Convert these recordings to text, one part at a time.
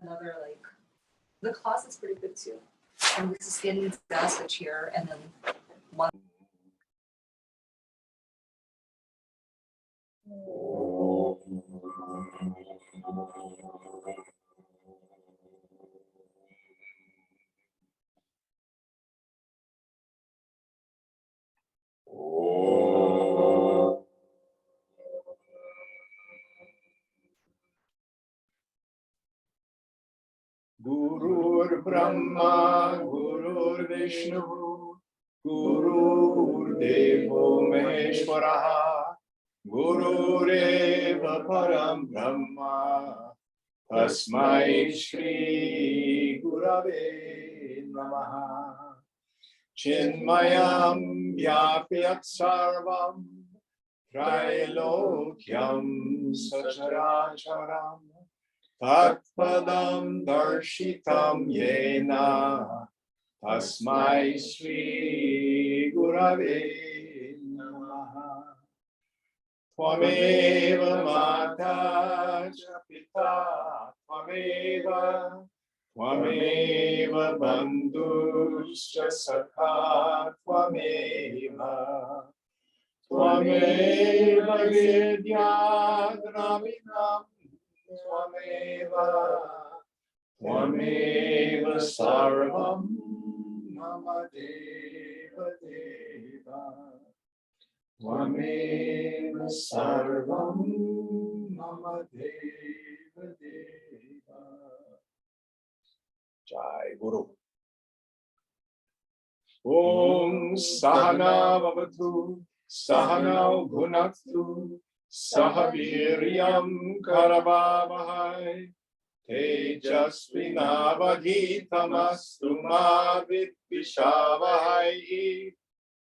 another, like, the closet's pretty good too. And with the standing desk, a chair, and then one. Gurur Brahma, Gurur Vishnu, Gurur Devo Maheshwara, Gurureva Param Brahma, Tasmai Shri Gurave Namaha. Chinmayam Vyapyat Sarvam, Trailokyam Sacharacharam, Tatpadam Darshitam Yena, Tasmai Shri Gurave Namaha. Tvameva Mata Pita, Tvameva Bandhuscha Sakha, Tvameva Vidya Dravinam, Tvameva Sarvam Mama Deva Deva, Tvameva Sarvam Mama Deva Deva. Jai Guru. Om Sahana Vavatu, Sahana Bhunaktu, Sahaviryam Karavavahai, Tejasvinavadhitamastu ma vidvishavahai.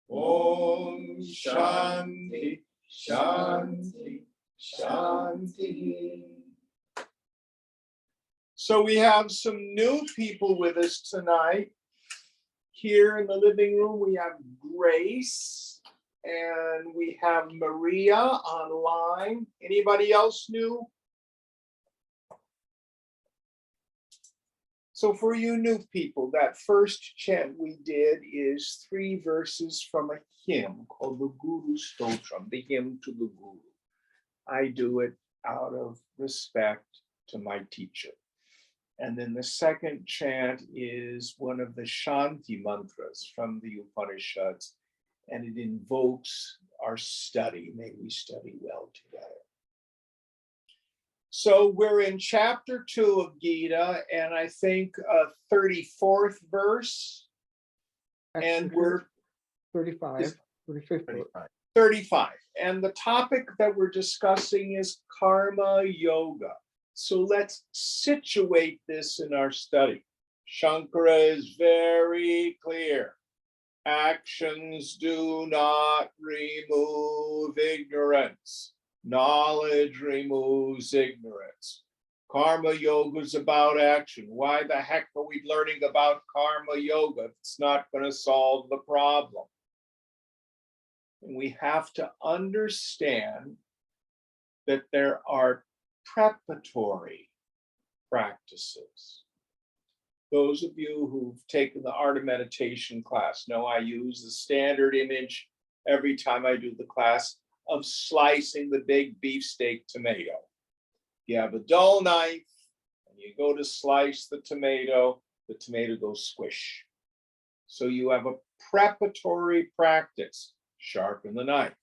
Om Shanti, Shanti, Shanti. So we have some new people with us tonight. Here in the living room, we have Grace and we have Maria online. Anybody else new? So for you new people, that first chant we did is 3 verses from a hymn called the Guru Stotram, the hymn to the Guru. I do it out of respect to my teacher. And then the second chant is one of the Shanti mantras from the Upanishads, and it invokes our study. May we study well together. So we're in chapter 2 of Gita, and I think 34th verse. Actually, And we're 35, 35th. 35. And the topic that we're discussing is karma yoga. So let's situate this in our study. Shankara is very clear. Actions do not remove ignorance. Knowledge removes ignorance. Karma yoga is about action. Why the heck are we learning about karma yoga if it's not going to solve the problem? And we have to understand that there are preparatory practices. Those of you who've taken the art of meditation class know I use the standard image every time I do the class of slicing the big beefsteak tomato. You have a dull knife and you go to slice the tomato goes squish. So you have a preparatory practice. Sharpen the knife.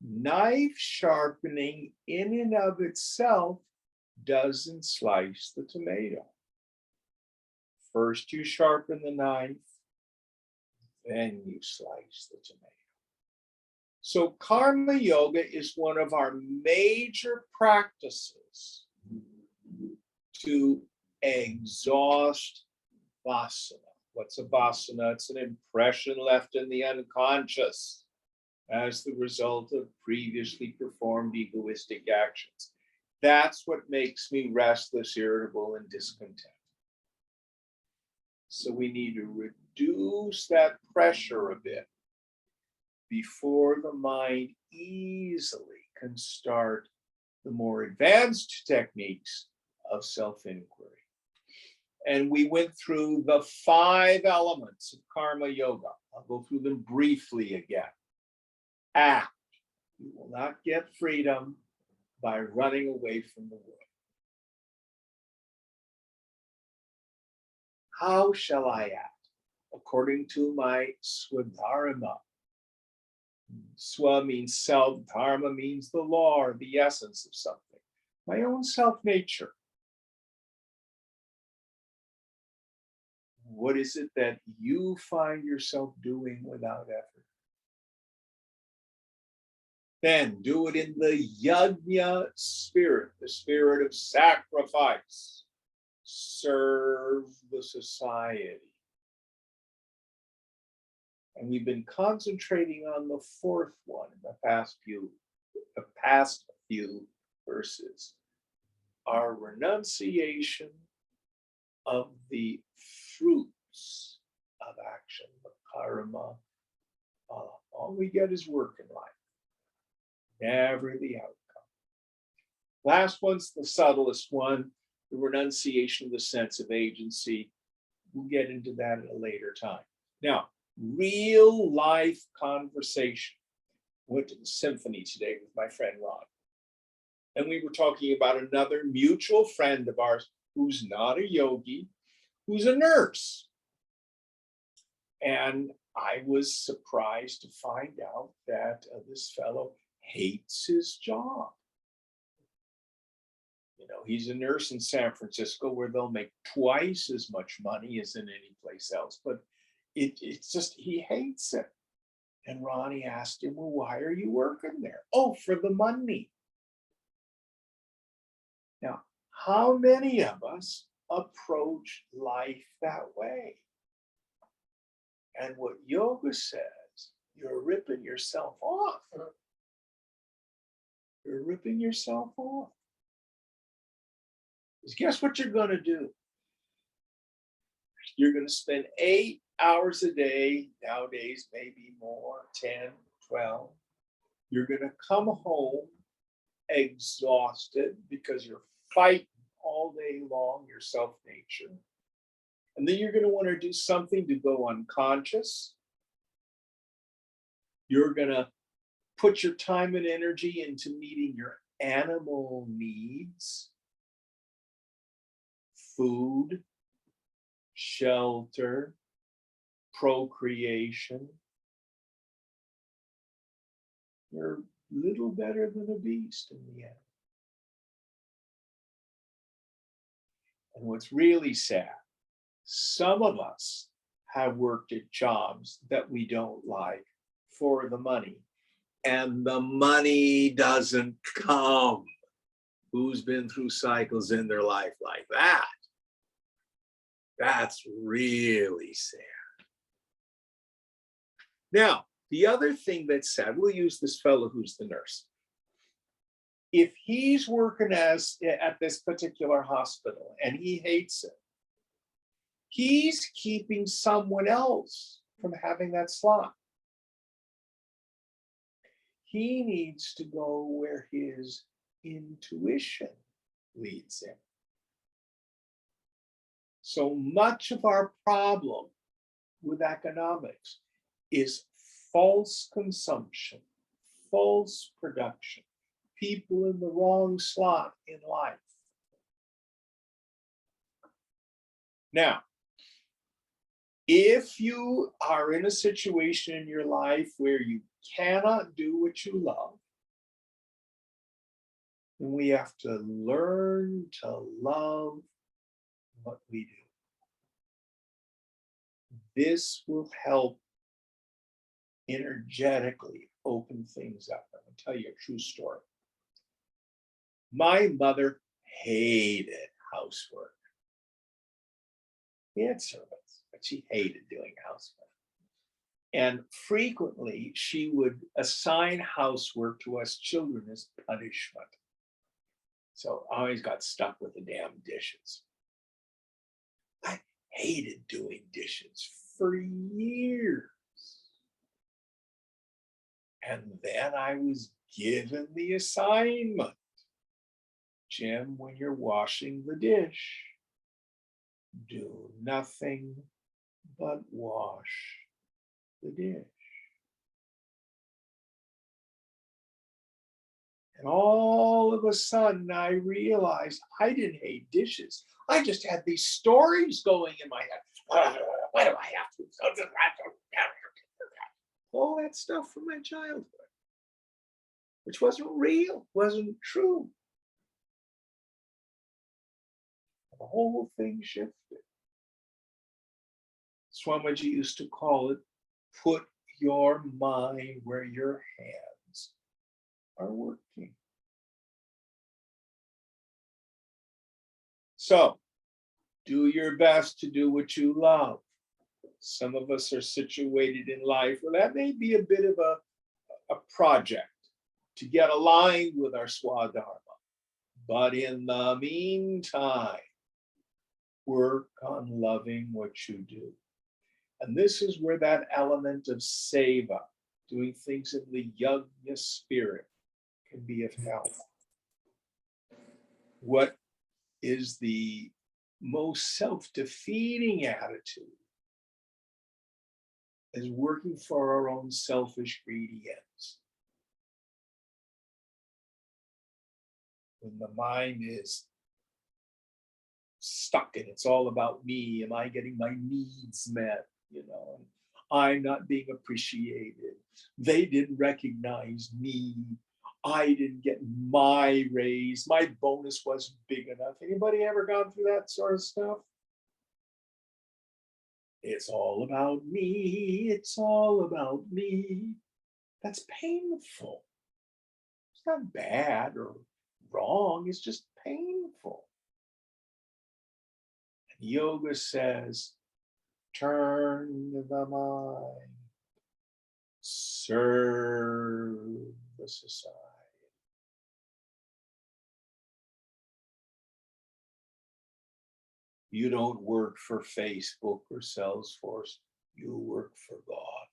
Knife sharpening in and of itself doesn't slice the tomato. First you sharpen the knife, then you slice the tomato. So karma yoga is one of our major practices to exhaust vasana. What's a vasana? It's an impression left in the unconscious as the result of previously performed egoistic actions. That's what makes me restless, irritable, and discontent. So we need to reduce that pressure a bit before the mind easily can start the more advanced techniques of self-inquiry. And we went through the 5 elements of karma yoga. I'll go through them briefly again. Act. You will not get freedom by running away from the world. How shall I act? According to my swadharma. Swa means self, dharma means the law or the essence of something. My own self-nature. What is it that you find yourself doing without effort? Then do it in the yajna spirit, the spirit of sacrifice. Serve the society. And we've been concentrating on the 4th one in the past few verses. Our renunciation of the fruits of action, the karma. All we get is work in life, never the outcome. Last one's the subtlest one, the renunciation of the sense of agency. We'll get into that at a later time. Now, real life conversation. Went to the symphony today with my friend Ron. And we were talking about another mutual friend of ours who's not a yogi, who's a nurse. And I was surprised to find out that this fellow hates his job. You know, he's a nurse in San Francisco where they'll make twice as much money as in any place else, but it's just, he hates it. And Ronnie asked him, well, why are you working there? Oh, for the money. Now, how many of us approach life that way? And what yoga says, you're ripping yourself off. You're ripping yourself off. Because guess what you're going to do? You're going to spend 8 hours a day, nowadays, maybe more, 10, 12. You're going to come home exhausted because you're fighting all day long, your self-nature. And then you're going to want to do something to go unconscious. You're going to put your time and energy into meeting your animal needs. Food, shelter, procreation. You're a little better than a beast in the end. And what's really sad, some of us have worked at jobs that we don't like for the money, and the money doesn't come. Who's been through cycles in their life like that? That's really sad. Now, the other thing that's sad, we'll use this fellow who's the nurse. If he's working at this particular hospital and he hates it, he's keeping someone else from having that slot. He needs to go where his intuition leads him. So much of our problem with economics is false consumption, false production, people in the wrong slot in life. Now, if you are in a situation in your life where you cannot do what you love, then we have to learn to love what we do. This will help energetically open things up. I'm going to tell you a true story. My mother hated housework. She had servants, but she hated doing housework. And frequently, she would assign housework to us children as punishment. So I always got stuck with the damn dishes. I hated doing dishes for years. And then I was given the assignment Jim, when you're washing the dish, do nothing but wash the dish. And all of a sudden, I realized I didn't hate dishes. I just had these stories going in my head. Why do I have to? All that stuff from my childhood, which wasn't real, wasn't true. The whole thing shifted. Swamiji used to call it, put your mind where your hands are working. So, do your best to do what you love. Some of us are situated in life where that may be a bit of a project to get aligned with our Swadharma. But in the meantime, work on loving what you do. And this is where that element of seva, doing things in the yajna spirit, can be of help. What is the most self-defeating attitude is working for our own selfish, greedy ends. When the mind is stuck and it's all about me, am I getting my needs met? You know, and I'm not being appreciated. They didn't recognize me. I didn't get my raise. My bonus wasn't big enough. Anybody ever gone through that sort of stuff? It's all about me. It's all about me. That's painful. It's not bad or wrong. It's just painful. And yoga says, turn the mind, serve the society. You don't work for Facebook or Salesforce, you work for God.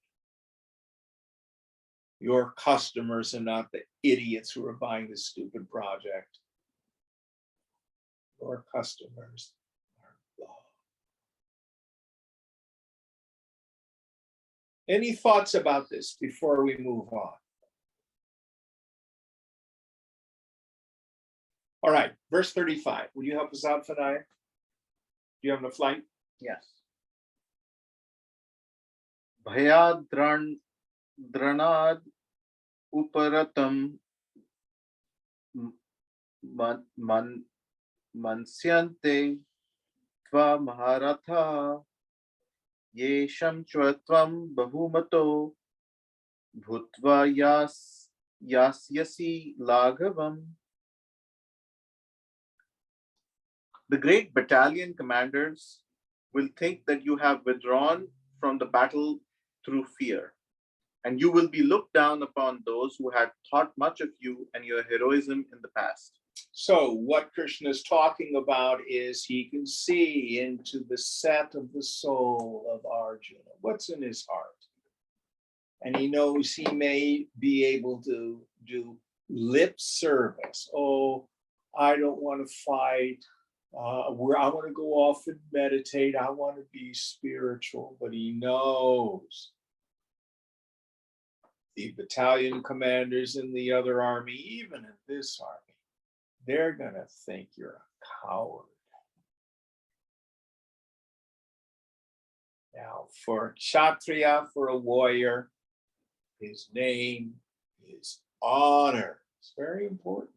Your customers are not the idiots who are buying this stupid project. Your customers are God. Any thoughts about this before we move on? All right, verse 35. Would you help us out, Fanaya? Do you have a flight? Yes. Bhayad dranad uparatam mansyante tva maharatha yesham chvatvam bahumato bhutva yasyasi laghavam. The great battalion commanders will think that you have withdrawn from the battle through fear, and you will be looked down upon those who had thought much of you and your heroism in the past. So what Krishna is talking about is he can see into the set of the soul of Arjuna, what's in his heart. And he knows he may be able to do lip service. Oh, I don't want to fight. Where I want to go off and meditate. I want to be spiritual, but he knows the battalion commanders in the other army, even in this army, they're going to think you're a coward. Now, for Kshatriya, for a warrior, his name is honor. It's very important.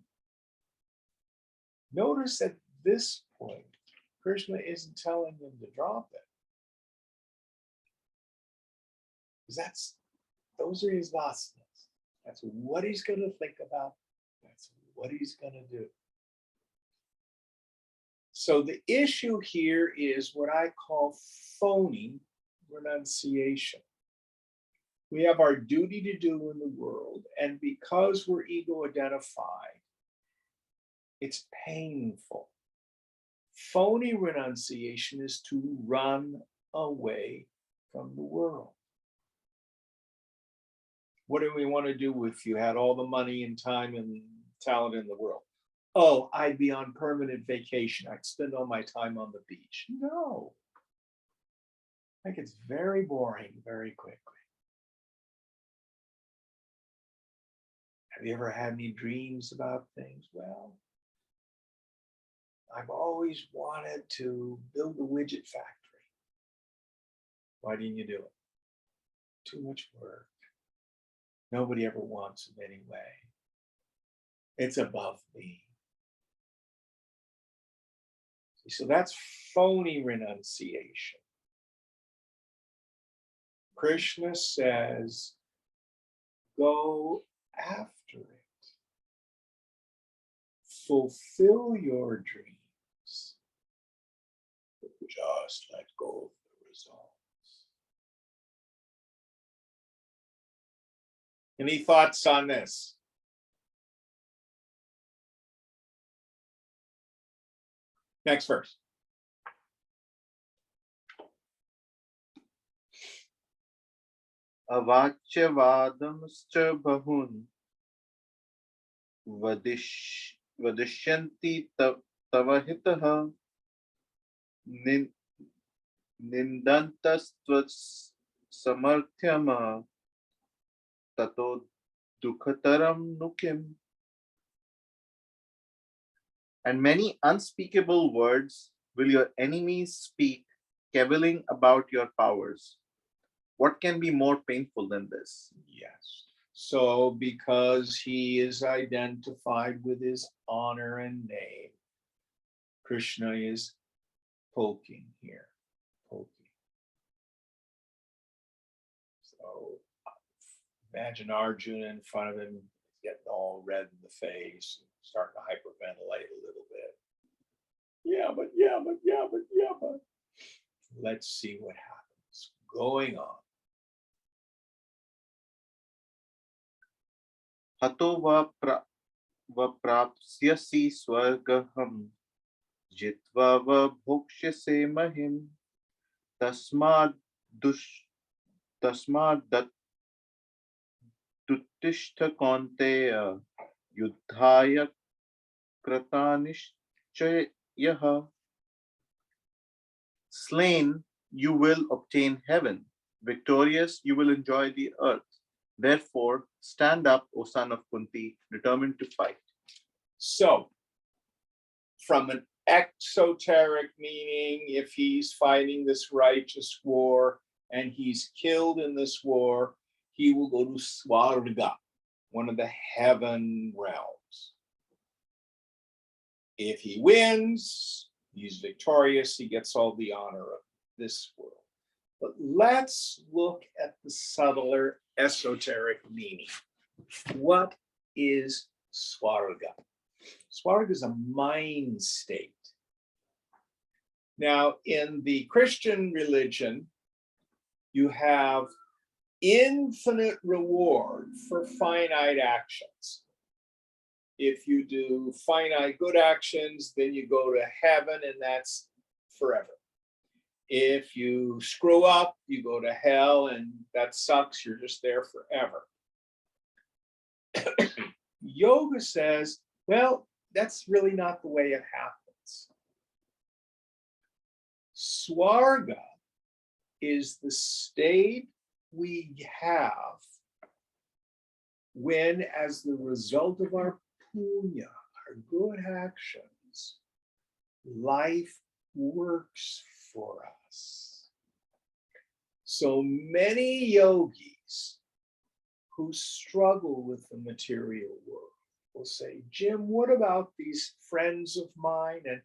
Notice at this point, Krishna isn't telling him to drop it. Because those are his vasanas. That's what he's going to think about. That's what he's going to do. So the issue here is what I call phony renunciation. We have our duty to do in the world, and because we're ego identified, it's painful. Phony renunciation is to run away from the world. What do we want to do if you had all the money and time and talent in the world? oh, I'd be on permanent vacation. I'd spend all my time on the beach. No. That gets very boring very quickly. Have you ever had any dreams about things? Well, I've always wanted to build a widget factory. Why didn't you do it? Too much work. Nobody ever wants it anyway. It's above me. So that's phony renunciation. Krishna says, go after it. Fulfill your dreams. But just let go of the results. Any thoughts on this? Next verse. Avachyavadamscha bahun vadishyanti tavahitaha nindantastvas samarthyama tato dukhataram nukim. And many unspeakable words will your enemies speak, cavilling about your powers. What can be more painful than this? Yes. So because he is identified with his honor and name, Krishna is poking here. Poking. So imagine Arjuna in front of him, getting all red in the face, starting to hyperventilate a little bit. Yeah, but. Let's see what happens. Going on. Hato vaprapsyasi swargaham jitva vabhokshase mahim tasmad duttishta kaunteya yuddhaya kratanishchayaha. Slain, you will obtain heaven. Victorious, you will enjoy the earth. Therefore, stand up, O son of Kunti, determined to fight. So, from an exoteric meaning, if he's fighting this righteous war and he's killed in this war, he will go to Swarga, one of the heaven realms. If he wins, he's victorious, he gets all the honor of this world. But let's look at the subtler esoteric meaning. What is Swarga? Swarga is a mind state. Now, in the Christian religion, you have infinite reward for finite actions. If you do finite good actions, then you go to heaven, and that's forever. If you screw up, you go to hell, and that sucks. You're just there forever. Yoga says, well, that's really not the way it happens. Swarga is the state we have when, as the result of our punya, our good actions, life works for us. So many yogis who struggle with the material world will say, Jim, what about these friends of mine? And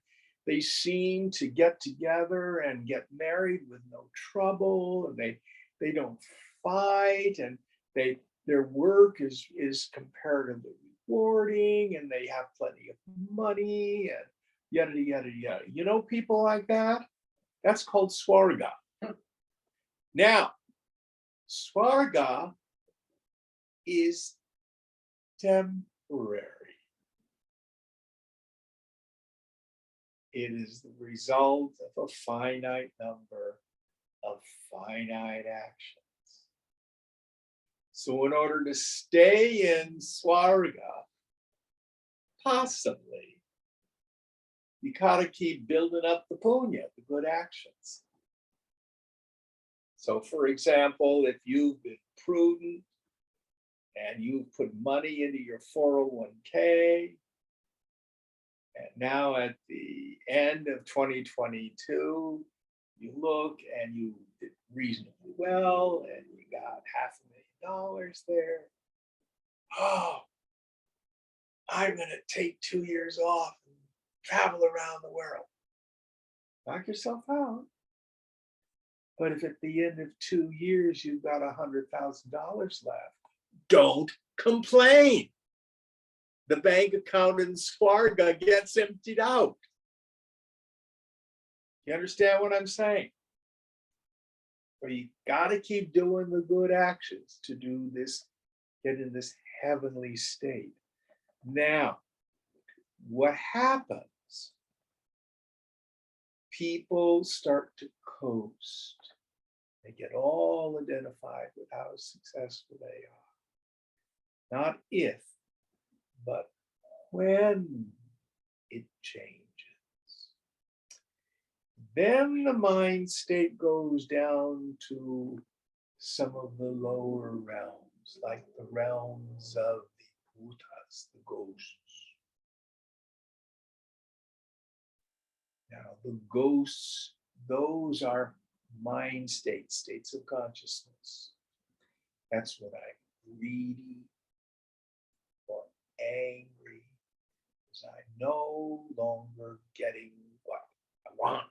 they seem to get together and get married with no trouble, and they don't fight, and their work is comparatively rewarding, and they have plenty of money, and yada, yada, yada. You know people like that? That's called Swarga. Now, Swarga is temporary. It is the result of a finite number of finite actions. So in order to stay in Swarga, possibly, You gotta keep building up the punya, the good actions. So for example, if you've been prudent and you've put money into your 401k, and now at the end of 2022, you look and you did reasonably well and you got $500,000 there. Oh, I'm gonna take 2 years off and travel around the world. Knock yourself out. But if at the end of 2 years you've got $100,000 left, don't complain. The bank account in Sparga gets emptied out. You understand what I'm saying? But you got to keep doing the good actions to do this, get in this heavenly state. Now, what happens? People start to coast. They get all identified with how successful they are. Not if, but when it changes. Then the mind state goes down to some of the lower realms, like the realms of the bhutas, the ghosts. Now, the ghosts, those are mind states, states of consciousness. That's when I'm greedy or angry, because I'm no longer getting what I want.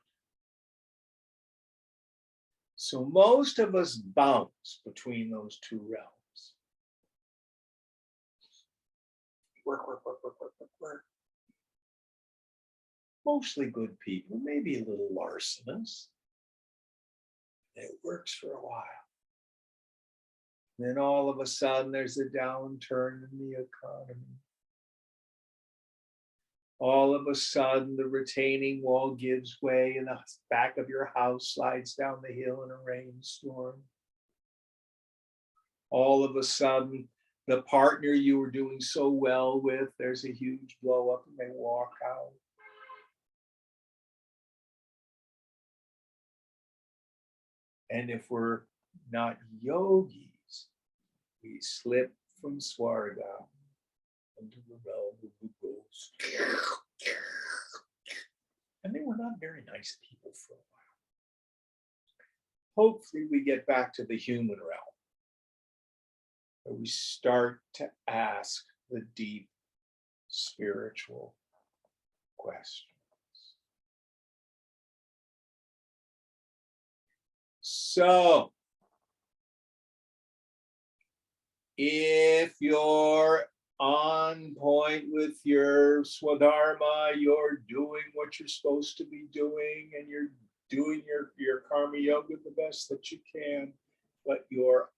So most of us bounce between those two realms. Work. Mostly good people, maybe a little larcenous. It works for a while. Then all of a sudden there's a downturn in the economy. All of a sudden the retaining wall gives way and the back of your house slides down the hill in a rainstorm. All of a sudden the partner you were doing so well with, there's a huge blow up and they walk out. And if we're not yogis, we slip from Swarga into the realm of the ghost. And they were not very nice people for a while. Hopefully we get back to the human realm, where we start to ask the deep spiritual questions. So, if you're on point with your swadharma, you're doing what you're supposed to be doing, and you're doing your karma yoga the best that you can, but you're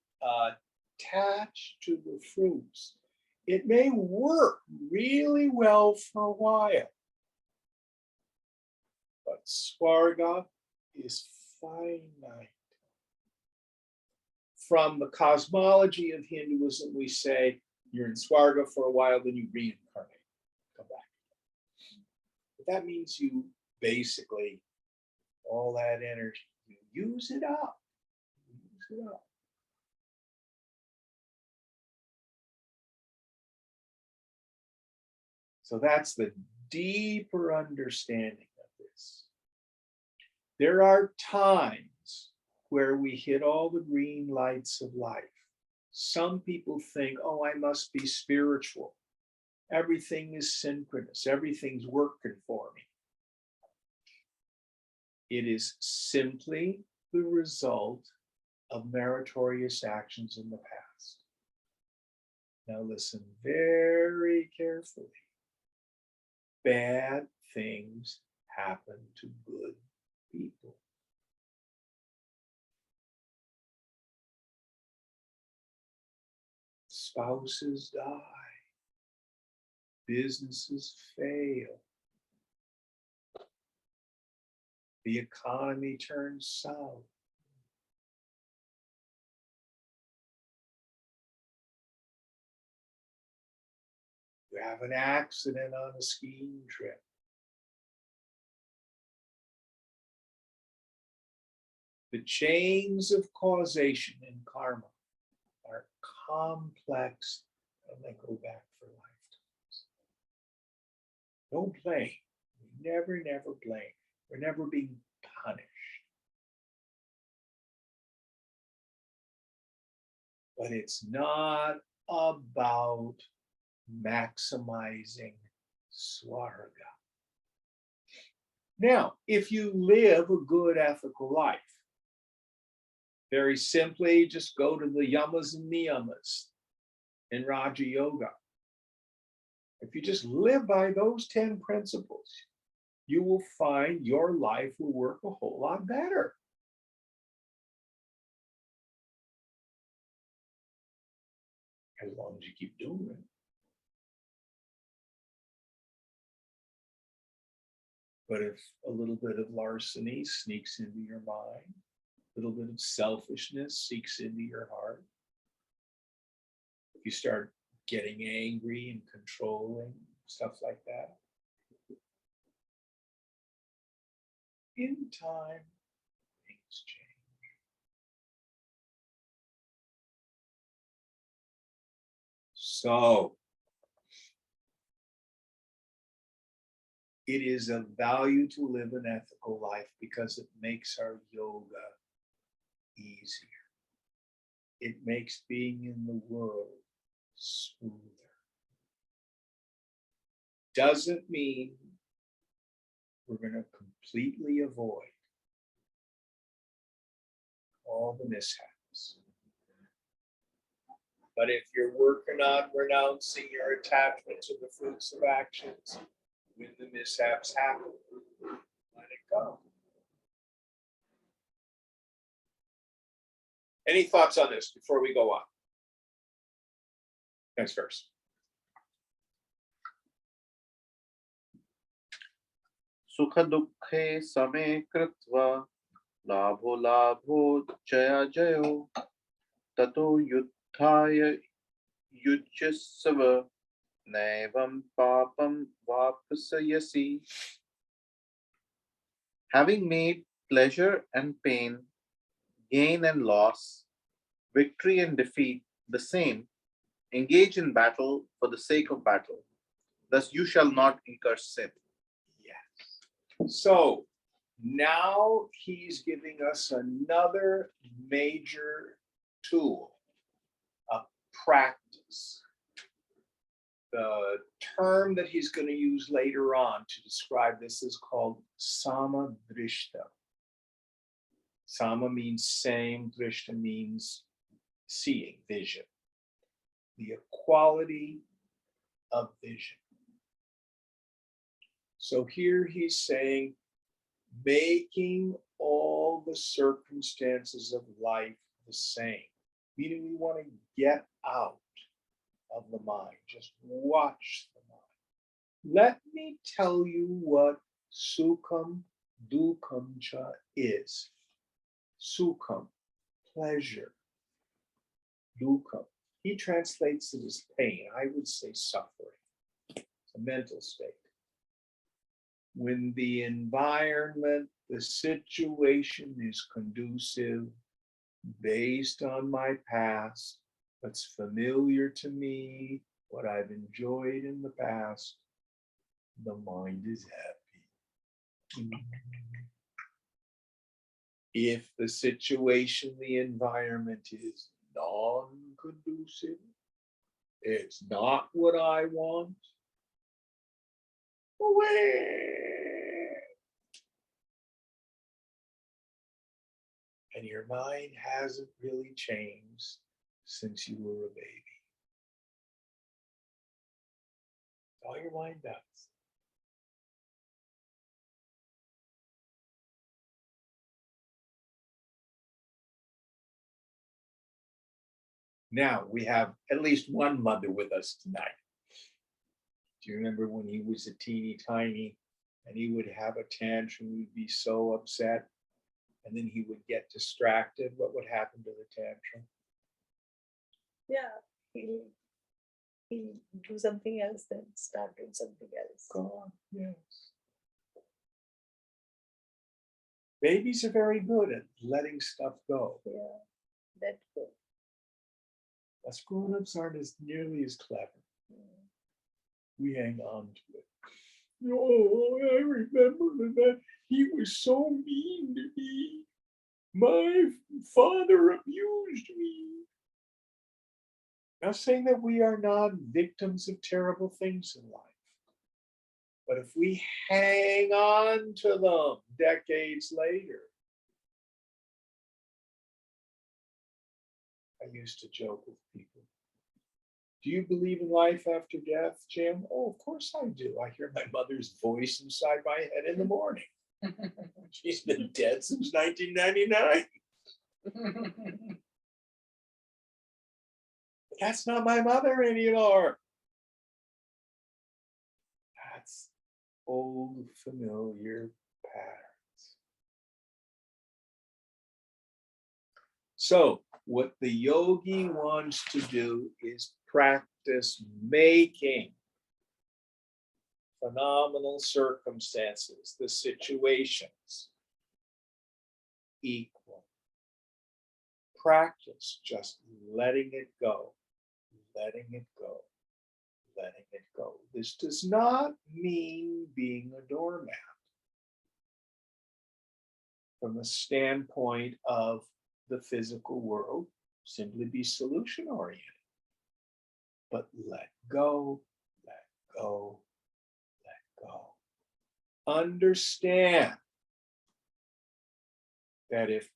attached to the fruits. It may work really well for a while, but Swarga is finite. From the cosmology of Hinduism, we say you're in Swarga for a while, then you reincarnate, come back. But that means you basically, all that energy, you use it up. Use it up. So that's the deeper understanding of this. There are times where we hit all the green lights of life. Some people think, oh, I must be spiritual. Everything is synchronous. Everything's working for me. It is simply the result of meritorious actions in the past. Now listen very carefully. Bad things happen to good people. Spouses die. Businesses fail. The economy turns south. You have an accident on a skiing trip. The chains of causation in karma are complex and they go back for lifetimes. Don't blame. We never blame. We're never being punished. But it's not about maximizing swarga. Now, if you live a good ethical life, very simply, just go to the yamas and niyamas in Raja Yoga. If you just live by those 10 principles, you will find your life will work a whole lot better. As long as you keep doing it. But if a little bit of larceny sneaks into your mind, a little bit of selfishness seeks into your heart, if you start getting angry and controlling, stuff like that, in time, things change. So, it is of value to live an ethical life because it makes our yoga easier. It makes being in the world smoother. Doesn't mean we're going to completely avoid all the mishaps. But if you're working on renouncing your attachment to the fruits of actions, when the mishaps happen, let it go. Any thoughts on this before we go on? Next verse. Sukha dukhe same kritva labho labho jaya jayo tato yuddhaya yujyasava naivam papam vapasayasi. Having made pleasure and pain, gain and loss, victory and defeat the same, engage in battle for the sake of battle. Thus you shall not incur sin. Yes. So now he's giving us another major tool, a practice. The term that he's going to use later on to describe this is called samadrishta. Sama means same, drishta means seeing, vision. The equality of vision. So here he's saying, making all the circumstances of life the same, meaning we want to get out of the mind, just watch the mind. Let me tell you what sukham dukham cha is. Sukham, pleasure. Dukham, he translates it as pain. I would say suffering. It's a mental state. When the environment, the situation is conducive, based on my past, what's familiar to me, what I've enjoyed in the past, the mind is happy. If the situation, the environment is non-conducive, it's not what I want, and your mind hasn't really changed since you were a baby. All your mind does. Now we have at least one mother with us tonight. Do you remember when he was a teeny tiny and he would have a tantrum, he'd be so upset, and then he would get distracted? What would happen to the tantrum? Yeah, he'll do something else, then start doing something else. Gone, yes. Babies are very good at letting stuff go. Yeah, that's good. Us grown-ups aren't as nearly as clever. Mm. We hang on to it. Oh, I remember that he was so mean to me. My father abused me. Not saying that we are not victims of terrible things in life. But if we hang on to them decades later, I used to joke with people. Do you believe in life after death, Jim? Oh, of course I do. I hear my mother's voice inside my head in the morning. She's been dead since 1999. But that's not my mother anymore. That's old familiar patterns. So what the yogi wants to do is practice making phenomenal circumstances, the situations, equal. Practice just letting it go, letting it go, letting it go. This does not mean being a doormat from the standpoint of the physical world, simply be solution oriented. But let go, let go, let go. Understand that if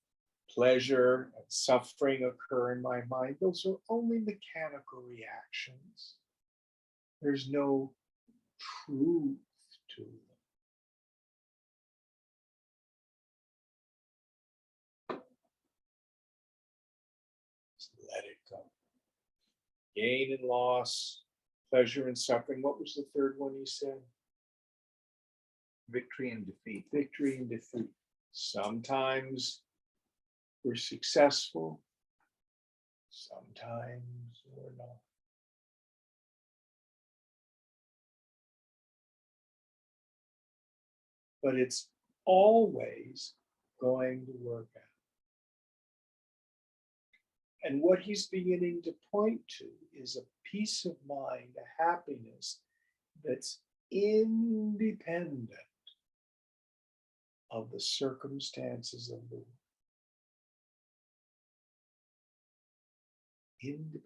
pleasure and suffering occur in my mind, those are only mechanical reactions. There's no truth to them. Just let it go. Gain and loss, pleasure and suffering. What was the third one you said? Victory and defeat. Victory and defeat. Sometimes we're successful, sometimes we're not. But it's always going to work out. And what he's beginning to point to is a peace of mind, a happiness that's independent of the circumstances of the world. Independent.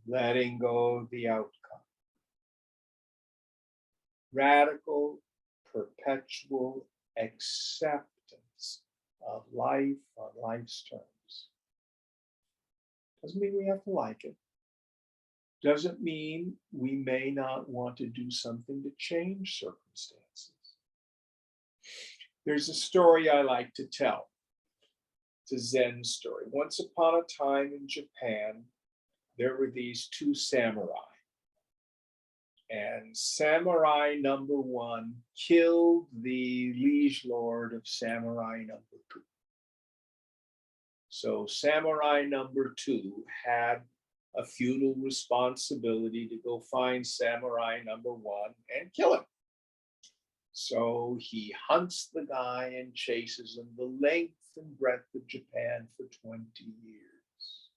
Letting go of the outcome. Radical, perpetual acceptance of life on life's terms. Doesn't mean we have to like it. Doesn't mean we may not want to do something to change circumstances. There's a story I like to tell. It's a Zen story. Once upon a time in Japan, there were these two samurai. And samurai number one killed the liege lord of samurai number two. So samurai number two had a feudal responsibility to go find samurai number one and kill him. So he hunts the guy and chases him the length and breadth of Japan for 20 years.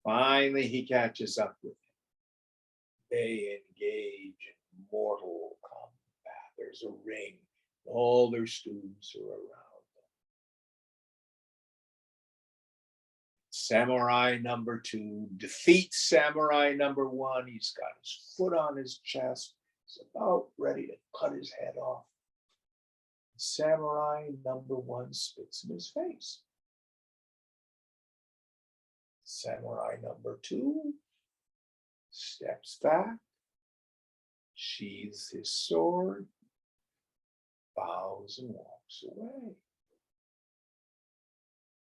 Finally, he catches up with him. They engage in mortal combat. There's a ring. All their students are around them. Samurai number two defeats samurai number one. He's got his foot on his chest. He's about ready to cut his head off. Samurai number one spits in his face. Samurai number two steps back, sheathes his sword, bows and walks away.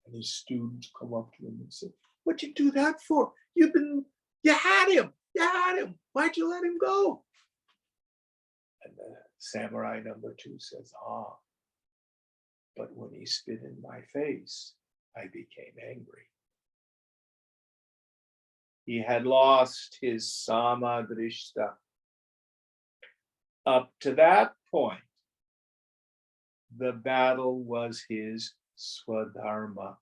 And his students come up to him and say, "What'd you do that for? You had him. Why'd you let him go?" And the samurai number two says, but when he spit in my face, I became angry. He had lost his samadrishta. Up to that point, the battle was his swadharma.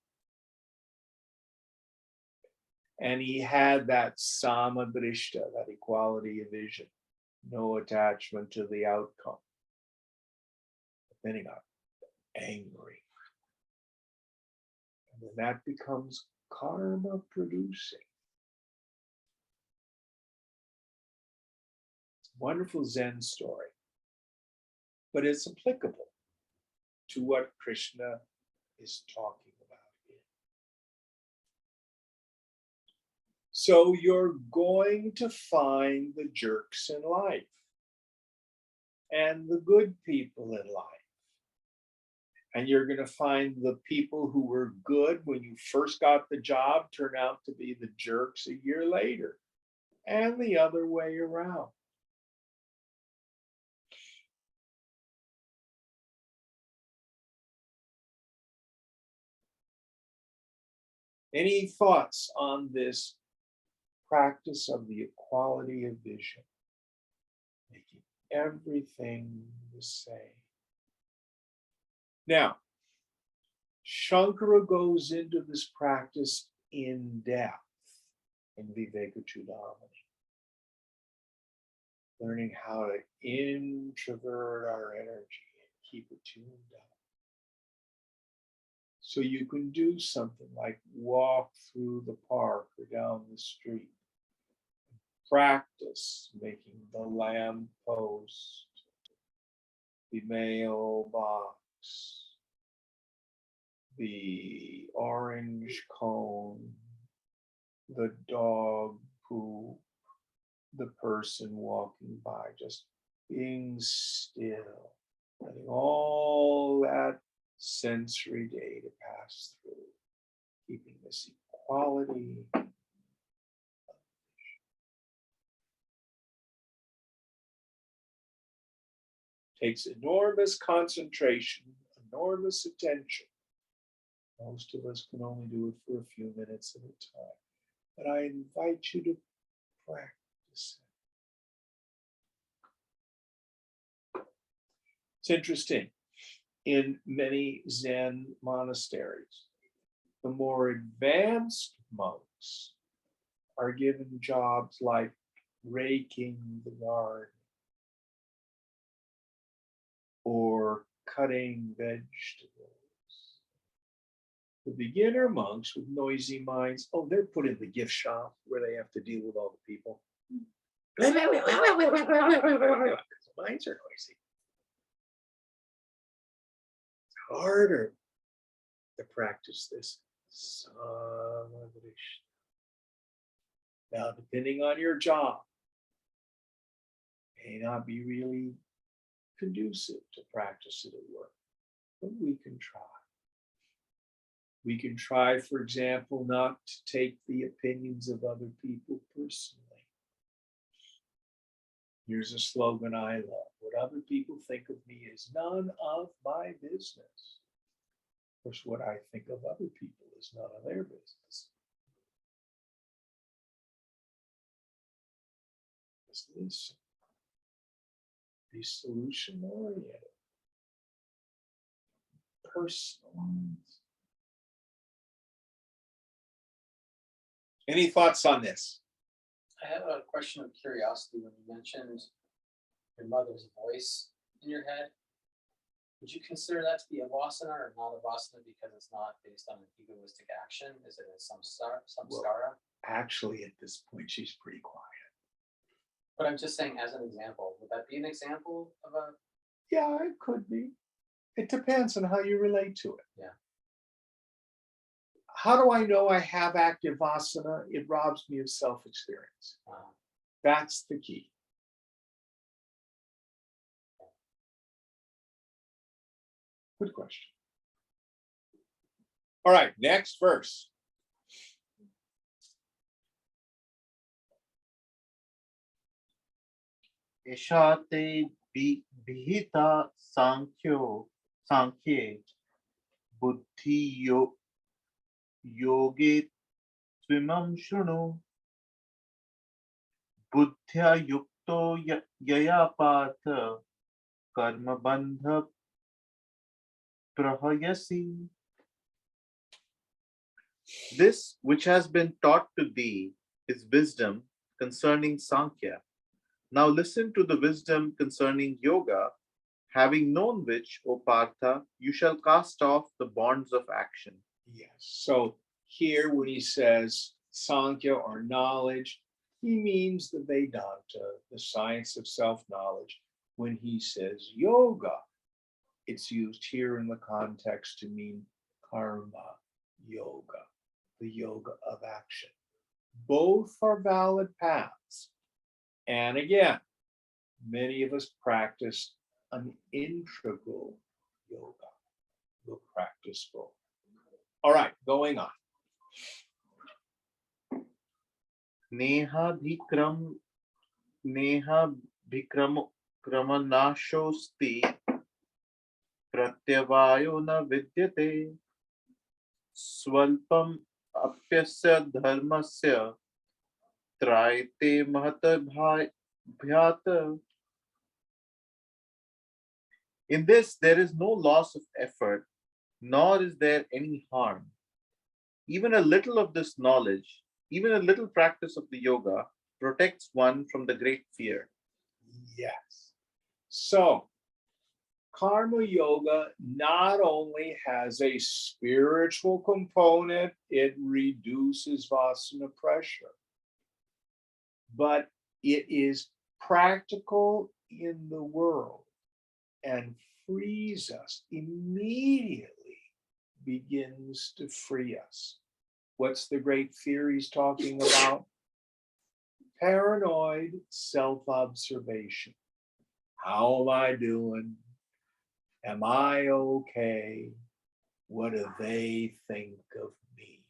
And he had that samadrishta, that equality of vision, no attachment to the outcome. But then he got angry. And then that becomes karma producing. Wonderful Zen story, but it's applicable to what Krishna is talking about here. So you're going to find the jerks in life and the good people in life. And you're going to find the people who were good when you first got the job turn out to be the jerks a year later, and the other way around. Any thoughts on this practice of the equality of vision? Making everything the same. Now, Shankara goes into this practice in depth in Vivekachudamani, learning how to introvert our energy and keep it tuned up. So you can do something like walk through the park or down the street. Practice making the lamp post, the mailbox, the orange cone, the dog poop, the person walking by, just being still, letting all that sensory data pass through, keeping this equality. Takes enormous concentration, enormous attention. Most of us can only do it for a few minutes at a time. But I invite you to practice it. It's interesting. In many Zen monasteries, the more advanced monks are given jobs like raking the garden or cutting vegetables. The beginner monks with noisy minds, oh, they're put in the gift shop where they have to deal with all the people. Minds are noisy. It's harder to practice this samadrishta. Now, depending on your job, may not be really conducive to practice it at work, but we can try. We can try, for example, not to take the opinions of other people personally. Here's a slogan I love. What other people think of me is none of my business. Of course, what I think of other people is none of their business. Just listen. Be solution-oriented. Personalized. Any thoughts on this? I have a question of curiosity when you mentioned your mother's voice in your head. Would you consider that to be a vasana or not a vasana because it's not based on an egoistic action? Is it a samskara? Actually, at this point, she's pretty quiet. But I'm just saying as an example, would that be an example of a? Yeah, it could be. It depends on how you relate to it. Yeah. How do I know I have active vasana? It robs me of self-experience. That's the key. Good question. All right, next verse. Eshate bihita sankhye buddhi yoge tvimam shunu buddhya yukto yaya partha karma bandha prahayasi. This which has been taught to thee is wisdom concerning Sankhya. Now listen to the wisdom concerning yoga, having known which, O Partha, you shall cast off the bonds of action. Yes. So here, when he says Sankhya or knowledge, he means the Vedanta, the science of self-knowledge. When he says yoga, it's used here in the context to mean karma yoga, the yoga of action. Both are valid paths. And again, many of us practice an integral yoga. We'll practice both. All right, going on. Neha bhikram kramanashosti pratyavayo na vidyate swalpam apyasya dharmasya traite mahatabhyata. In this, there is no loss of effort, nor is there any harm. Even a little of this knowledge, even a little practice of the yoga protects one from the great fear. Yes. So, karma yoga not only has a spiritual component, it reduces vasana pressure, but it is practical in the world and frees us immediately, begins to free us. What's the great fear he's talking about? Paranoid self-observation. How am I doing? Am I okay? What do they think of me?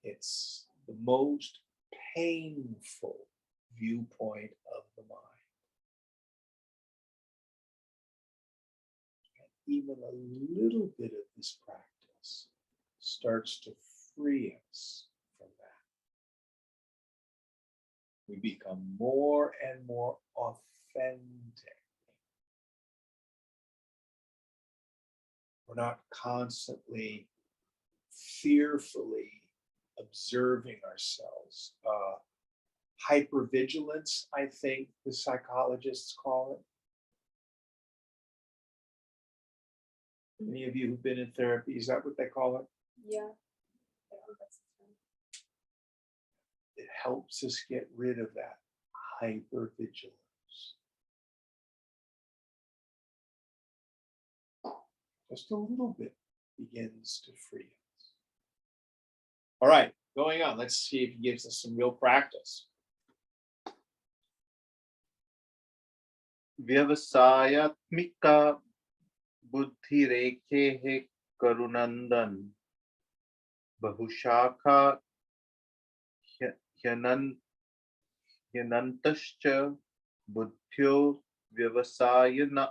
It's the most painful viewpoint of the mind. Even a little bit of this practice starts to free us from that. We become more and more authentic. We're not constantly fearfully observing ourselves. Hypervigilance, I think the psychologists call it. Any of you who've been in therapy, is that what they call it? Yeah. It helps us get rid of that hypervigilance. Just a little bit begins to free us. All right, going on. Let's see if he gives us some real practice. Vyavasayatmika buddhi rekhe karunandan bahushakha hyanantascha buddhyo vyavasayinam.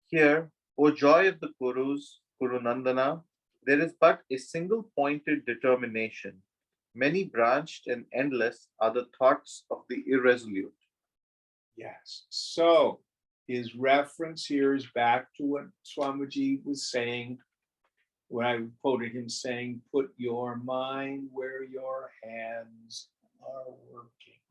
Here, O joy of the Kurus, Kurunandana, there is but a single pointed determination. Many branched and endless are the thoughts of the irresolute. Yes. So his reference here is back to what Swamiji was saying when I quoted him saying, put your mind where your hands are working.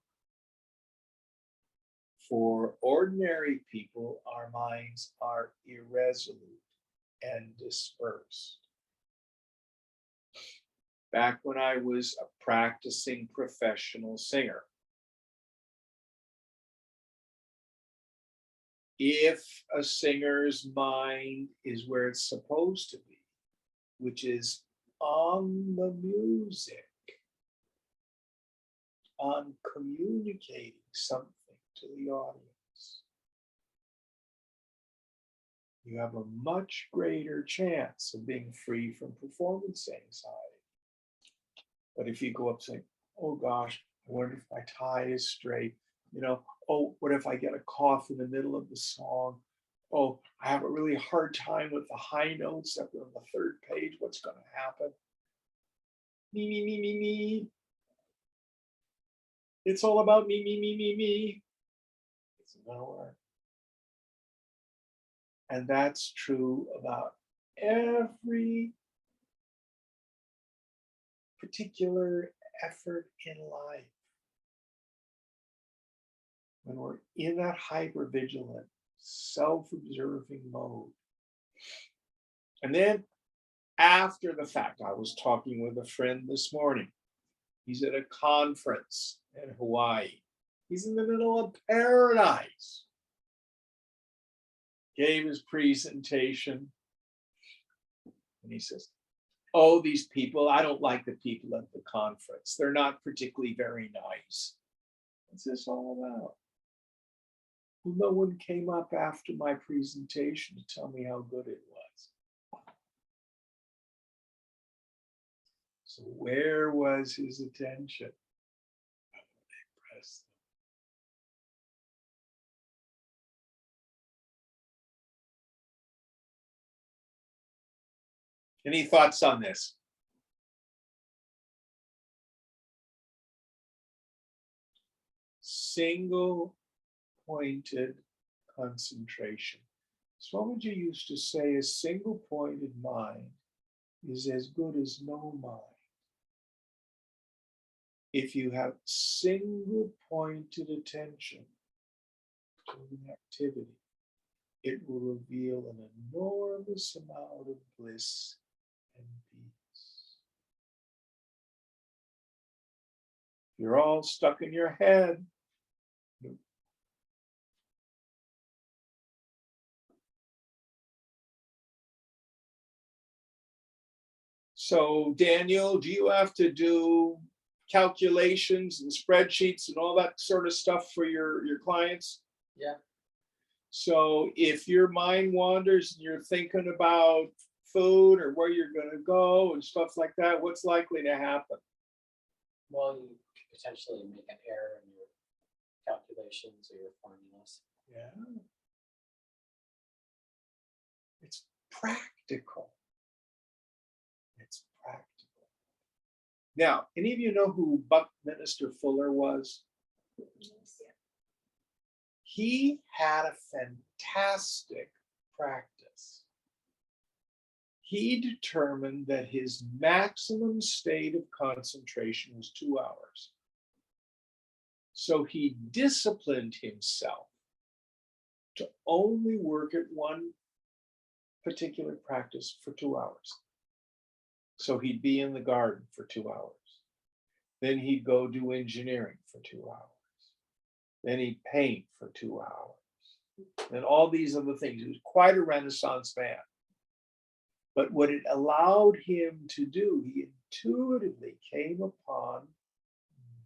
For ordinary people, our minds are irresolute and dispersed. Back when I was a practicing professional singer, if a singer's mind is where it's supposed to be, which is on the music, on communicating something to the audience, you have a much greater chance of being free from performance anxiety. But if you go up saying, oh gosh, I wonder if my tie is straight, oh, what if I get a cough in the middle of the song? Oh, I have a really hard time with the high notes up on the third page. What's going to happen? Me, me, me, me, me. It's all about me, me, me, me, me. It's going to work. And that's true about every particular effort in life. When we're in that hypervigilant, self-observing mode. And then after the fact, I was talking with a friend this morning. He's at a conference in Hawaii. He's in the middle of paradise. Gave his presentation. And he says, oh, these people, I don't like the people at the conference. They're not particularly very nice. What's this all about? Well, no one came up after my presentation to tell me how good it was. So where was his attention? Impressed. Any thoughts on this? Single pointed concentration. So what would you used to say? A single pointed mind is as good as no mind. If you have single pointed attention to an activity, it will reveal an enormous amount of bliss and peace. You're all stuck in your head. So, Daniel, do you have to do calculations and spreadsheets and all that sort of stuff for your clients? Yeah. So if your mind wanders and you're thinking about food or where you're going to go and stuff like that, what's likely to happen? Well, you could potentially make an error in your calculations or your formulas. Yeah. It's practical. It's practical. Now, any of you know who Buckminster Fuller was? He had a fantastic practice. He determined that his maximum state of concentration was 2 hours. So he disciplined himself to only work at one particular practice for 2 hours. So he'd be in the garden for 2 hours. Then he'd go do engineering for 2 hours. Then he'd paint for 2 hours. And all these other things. He was quite a Renaissance man. But what it allowed him to do, he intuitively came upon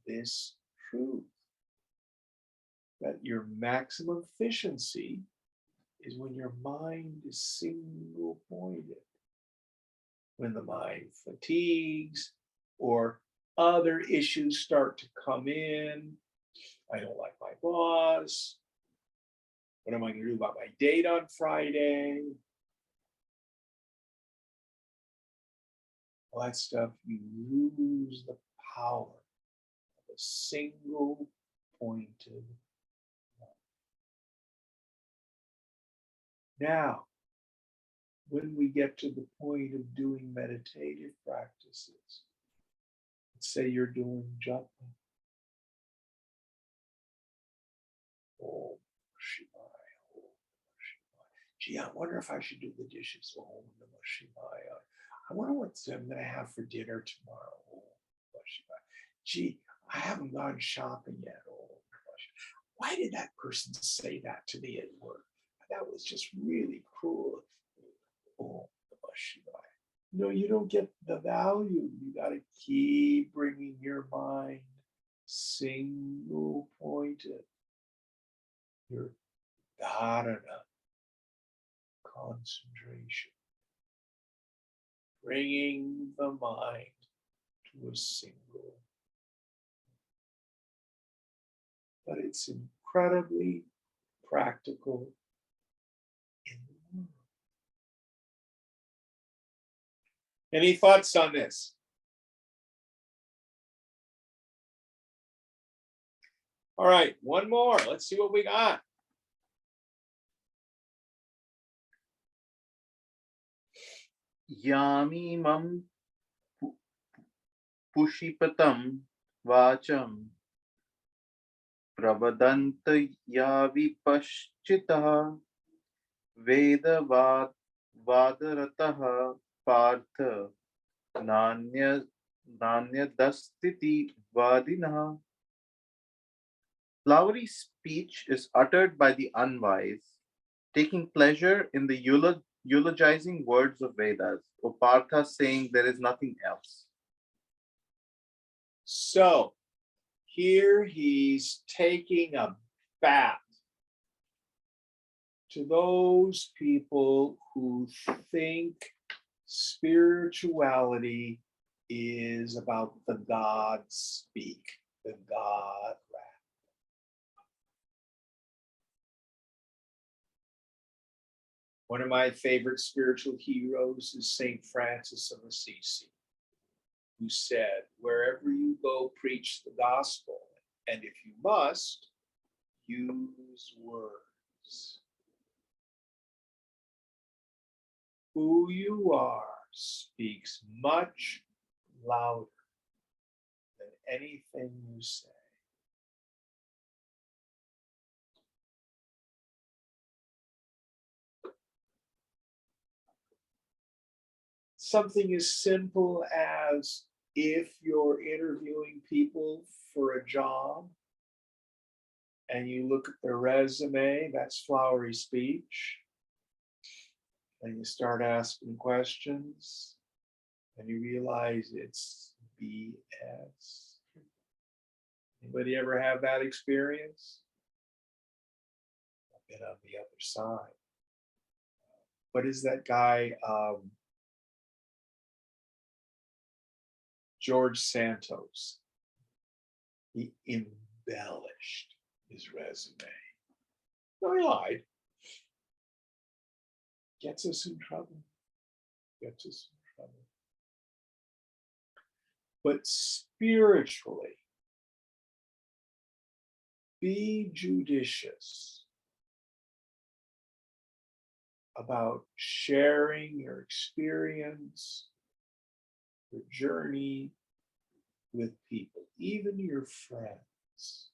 this truth. That your maximum efficiency is when your mind is single pointed. When the mind fatigues or other issues start to come in. I don't like my boss. What am I going to do about my date on Friday? All that stuff, you lose the power of a single pointed mind. Now, when we get to the point of doing meditative practices, let's say you're doing japa. Om Shivaya, Om Shivaya. Gee, I wonder if I should do the dishes. Om Namah Shivaya. I wonder what I'm going to have for dinner tomorrow. Om Namah Shivaya. Gee, I haven't gone shopping yet. Om Namah Shivaya. Why did that person say that to me at work? That was just really cruel. Om Namah Shivaya. No, you don't get the value. You got to keep bringing your mind single pointed. Your dharana, concentration, bringing the mind to a single. But it's incredibly practical Any thoughts on this? All right, one more. Let's see what we got. Yamimam pushipatam vacham pravadant yavipaschitah vedavad vadarataha partha nanya nanyadastiti vadinah. Flowery speech is uttered by the unwise, taking pleasure in the eulogizing words of Vedas, or Partha saying there is nothing else. So here he's taking a bat to those people who think spirituality is about the God speak, the God rap. One of my favorite spiritual heroes is Saint Francis of Assisi, who said, wherever you go, preach the gospel, and if you must, use words. Who you are speaks much louder than anything you say. Something as simple as if you're interviewing people for a job and you look at their resume, that's flowery speech. And you start asking questions and you realize it's BS. Anybody ever have that experience? I've been on the other side. What is that guy? George Santos. He embellished his resume. No, he lied. Gets us in trouble. Gets us in trouble. But spiritually, be judicious about sharing your experience, your journey with people, even your friends.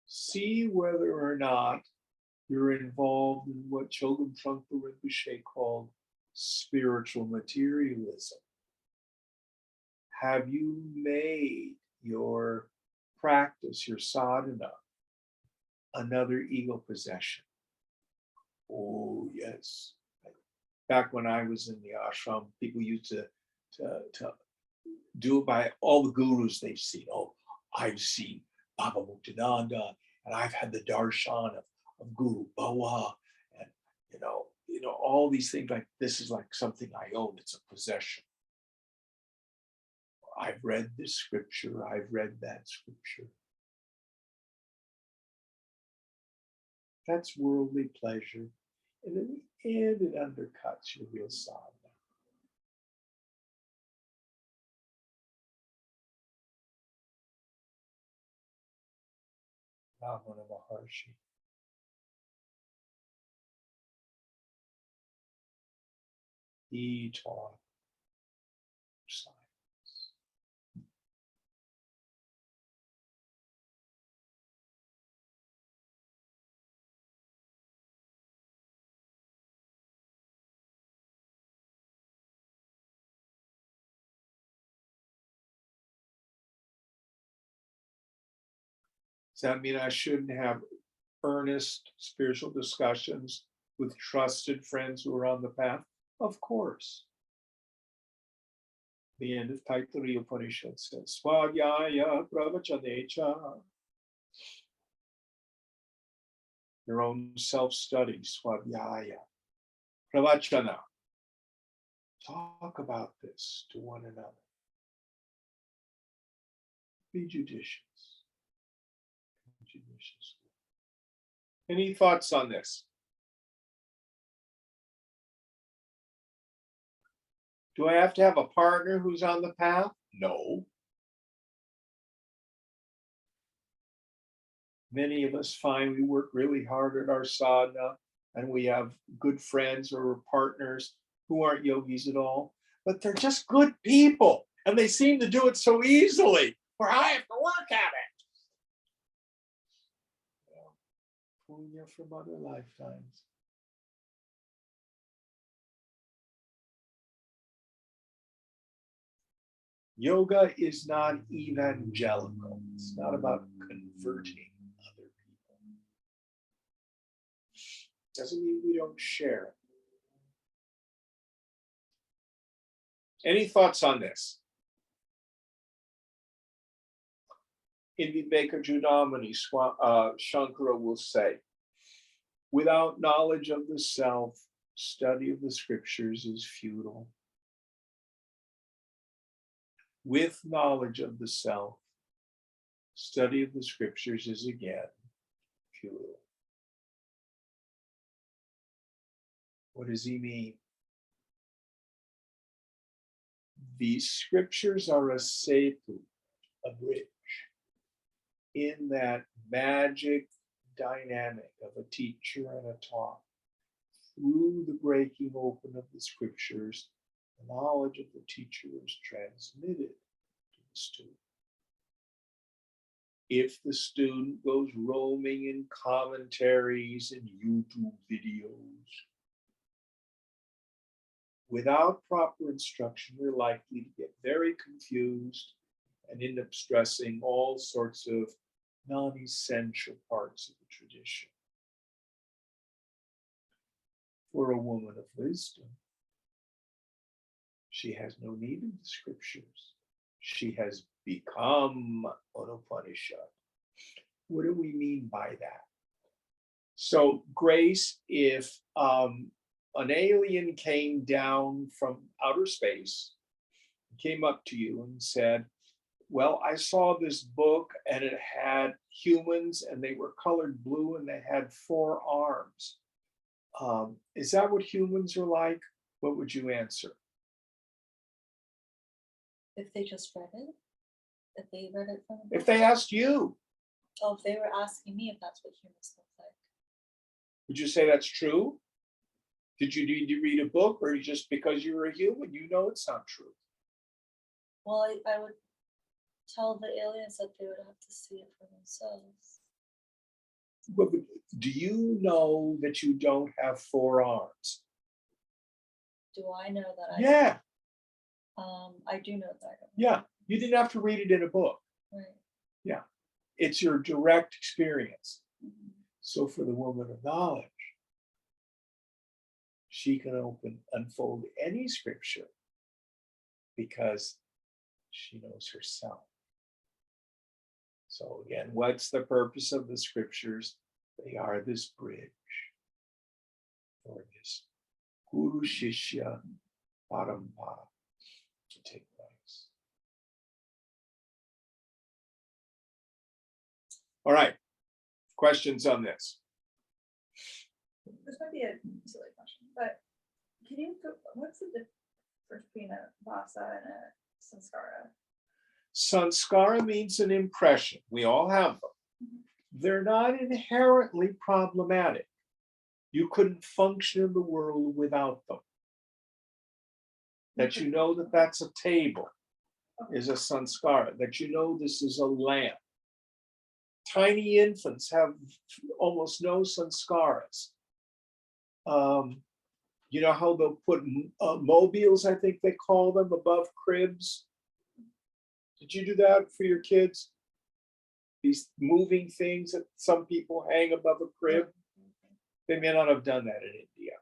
See whether or not you're involved in what Chogyam Trungpa Rinpoche called spiritual materialism. Have you made your practice, your sadhana, another ego possession? Oh, yes. Back when I was in the ashram, people used to do it by all the gurus they've seen. Oh, I've seen Baba Muktananda, and I've had the darshan of Guru Bhagwad, and you know, all these things like this is like something I own. It's a possession. I've read this scripture. I've read that scripture. That's worldly pleasure. And in the end, it undercuts your real sadhana. Ramana Maharshi. He taught silence. Does that mean I shouldn't have earnest spiritual discussions with trusted friends who are on the path? Of course. The end of Taittiriya Upanishad says, Swadhyaya Pravachanecha. Your own self-study, Swadhyaya. Pravachana. Talk about this to one another. Be judicious. Any thoughts on this? Do I have to have a partner who's on the path? No. Many of us find we work really hard at our sadhana and we have good friends or partners who aren't yogis at all, but they're just good people and they seem to do it so easily, where I have to work at it. Punya from other lifetimes. Yoga is not evangelical. It's not about converting other people. Doesn't mean we don't share it. Any thoughts on this? In Viveka Judamani, Shankara will say, without knowledge of the self, study of the scriptures is futile. With knowledge of the self, study of the scriptures is again futile. What does he mean? These scriptures are a setu, a bridge, in that magic dynamic of a teacher and a taught. Through the breaking open of the scriptures, the knowledge of the teacher is transmitted to the student. If the student goes roaming in commentaries and YouTube videos, without proper instruction, they're likely to get very confused and end up stressing all sorts of non-essential parts of the tradition. For a woman of wisdom, she has no need of the scriptures. She has become an Upanishad. What do we mean by that? So, Grace, if an alien came down from outer space, came up to you and said, well, I saw this book and it had humans and they were colored blue and they had 4 arms. Is that what humans are like? What would you answer? If they just read it? If they read it from the If book? they asked you, Oh, if they were asking me if that's what humans look like. would you say that's true? Did you need to read a book, or just because you're a human, you know it's not true? Well, I would tell the aliens that they would have to see it for themselves. But do you know that you don't have 4 arms? Do I know that I? Yeah, I do know that I don't. yeah. You didn't have to read it in a book. Right. It's your direct experience. Mhm. So for the woman of knowledge, she can unfold any scripture because she knows herself. So again, what's the purpose of the scriptures? They are this bridge for this Guru Shishya Parampara to take place. All right, questions on this? This might be a silly question, but can you, what's the difference between a vasa and a samskara? Sanskara means an impression. We all have them. They're not inherently problematic. You couldn't function in the world without them. That you know that that's a table is a sanskara, that you know this is a lamp. Tiny infants have almost no sanskaras. You know how they'll put mobiles, I think they call them, above cribs? Did you do that for your kids? These moving things that some people hang above a crib? They may not have done that in India.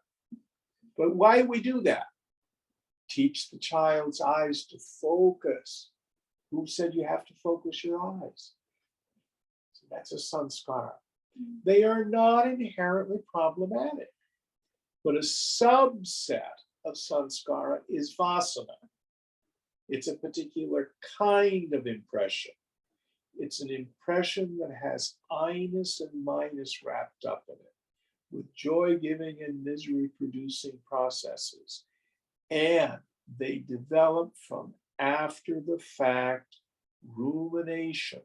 But why do we do that? Teach the child's eyes to focus. Who said you have to focus your eyes? So that's a sanskara. They are not inherently problematic. But a subset of sanskara is vasana. It's a particular kind of impression. It's an impression that has I-ness and minus wrapped up in it, with joy-giving and misery-producing processes. And they develop from after the fact rumination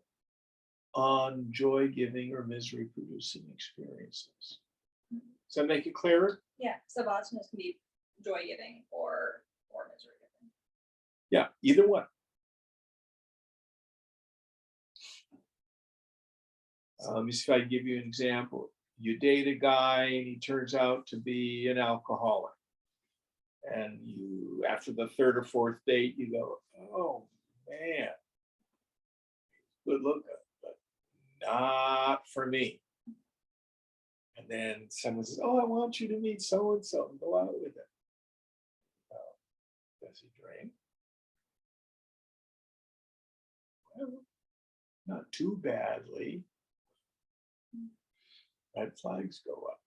on joy-giving or misery-producing experiences. Does that make it clearer? Yeah, so vasanas can be joy giving or misery giving. Yeah, either one. Let me see if I can give you an example. You date a guy and he turns out to be an alcoholic. And you, after the third or fourth date, you go, oh man, good looking, but not for me. And then someone says, oh, I want you to meet so-and-so and go out with him. Oh, does he drink? Well, not too badly. Red flags go up.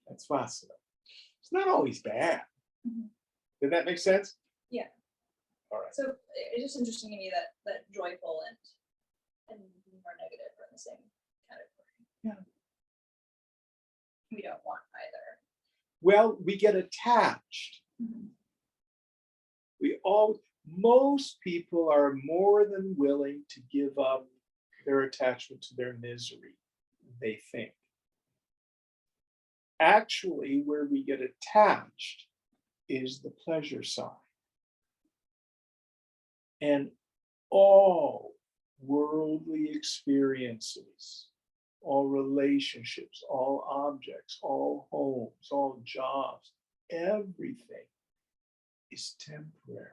That's vasana. It's not always bad. Mhm. Did that make sense? Yeah. All right. So it's just interesting to me that joyful and more negative are in the same category. Yeah. We don't want either. Well, we get attached. Most people are more than willing to give up their attachment to their misery, they think. Actually, where we get attached is the pleasure side. And all worldly experiences, all relationships, all objects, all homes, all jobs, everything is temporary.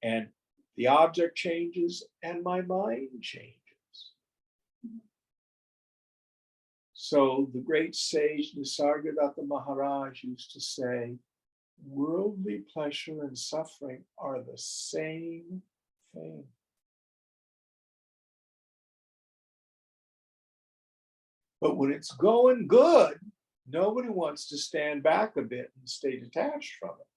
And the object changes and my mind changes. So the great sage Nisargadatta Maharaj used to say, worldly pleasure and suffering are the same thing. But when it's going good, nobody wants to stand back a bit and stay detached from it.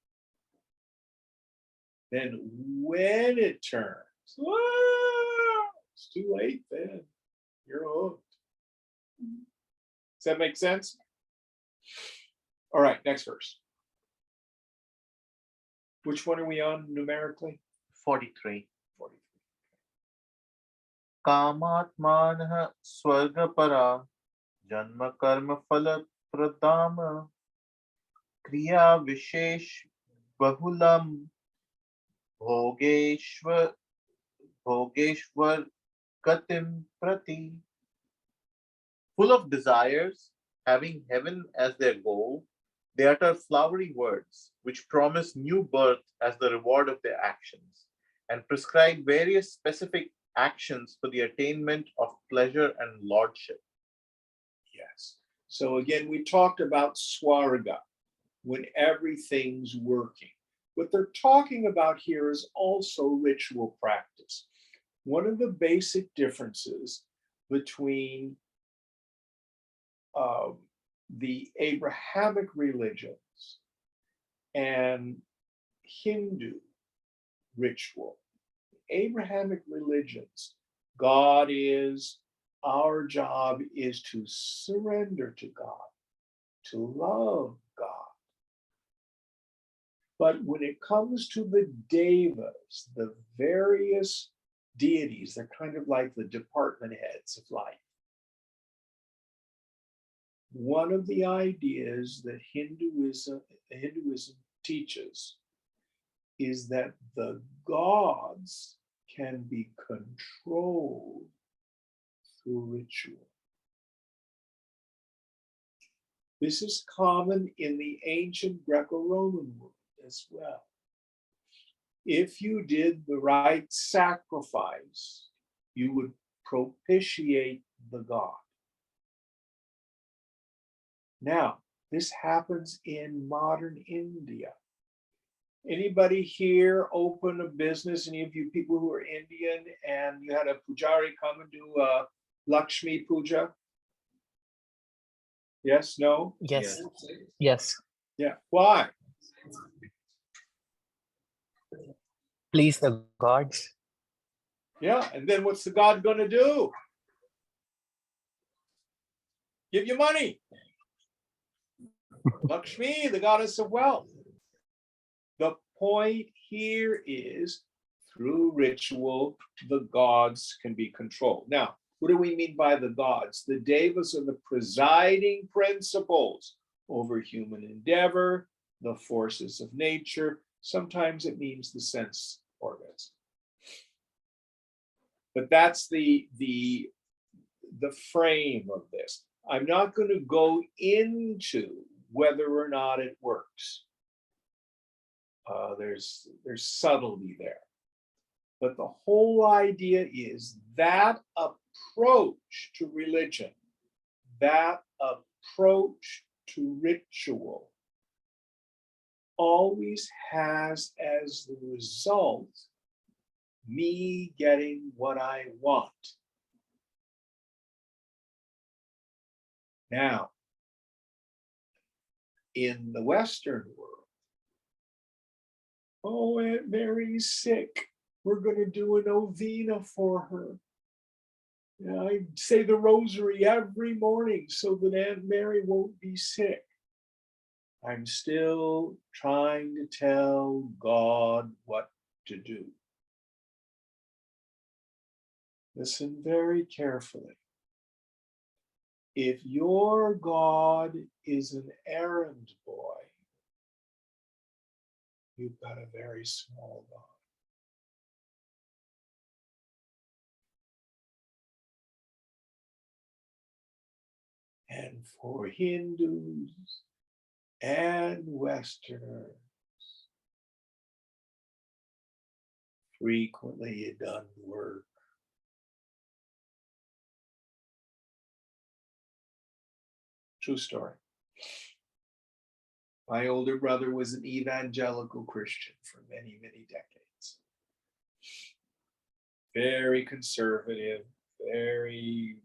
Then when it turns, it's too late then. You're hooked. Does that make sense? All right, next verse. Which one are we on numerically? 43. 43. Kamatmanah swargapara janma karma phala pradama kriya vishesh bahulam bhogeshwar gatim prati. Full of desires, having heaven as their goal, they utter flowery words which promise new birth as the reward of their actions and prescribe various specific actions for the attainment of pleasure and lordship. Yes. So again, we talked about swarga, when everything's working. What they're talking about here is also ritual practice. One of the basic differences between the Abrahamic religions and Hindu ritual. Abrahamic religions, God is, our job is to surrender to God, to love God. But when it comes to the devas, the various deities, they're kind of like the department heads of life. One of the ideas that Hinduism teaches is that the gods can be controlled through ritual. This is common in the ancient Greco-Roman world as well. If you did the right sacrifice, you would propitiate the god. Now, this happens in modern India. Anybody here open a business, any of you people who are Indian, and you had a pujari come and do a Lakshmi puja? Yes, no? Yes. Yes. Yeah, why? Please the gods. Yeah, and then what's the god gonna do? Give you money. Lakshmi, the goddess of wealth. The point here is through ritual, the gods can be controlled. Now, what do we mean by the gods? The devas are the presiding principles over human endeavor, the forces of nature. Sometimes it means the sense organs. But that's the frame of this. I'm not going to go into whether or not it works. There's subtlety there. But the whole idea is that approach to religion, that approach to ritual, always has as the result me getting what I want. Now, in the Western world, oh, Aunt Mary's sick. We're going to do a novena for her. Yeah, I say the rosary every morning so that Aunt Mary won't be sick. I'm still trying to tell God what to do. Listen very carefully. If your God is an errand boy, you've got a very small God. And for Hindus and Westerners, frequently it doesn't work. True story. My older brother was an evangelical Christian for many, many decades. Very conservative, very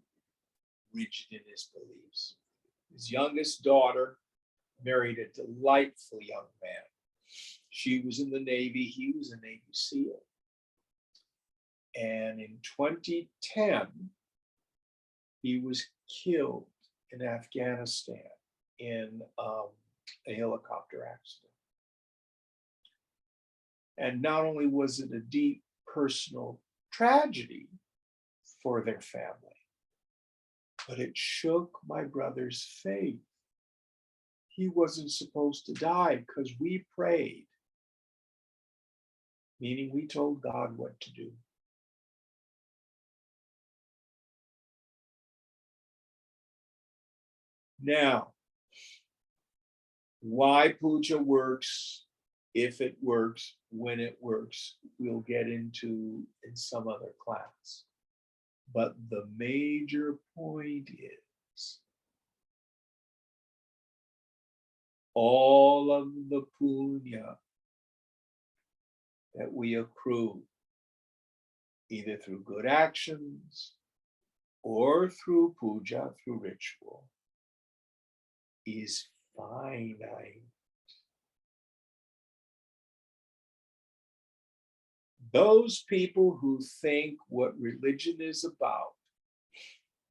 rigid in his beliefs. His youngest daughter married a delightful young man. She was in the Navy, he was a Navy SEAL. And in 2010, he was killed in Afghanistan in a helicopter accident. And not only was it a deep personal tragedy for their family, but it shook my brother's faith. He wasn't supposed to die because we prayed, meaning we told God what to do. Now, why puja works, if it works, when it works, we'll get into in some other class. But the major point is all of the punya that we accrue, either through good actions or through puja, through ritual, is finite. Those people who think what religion is about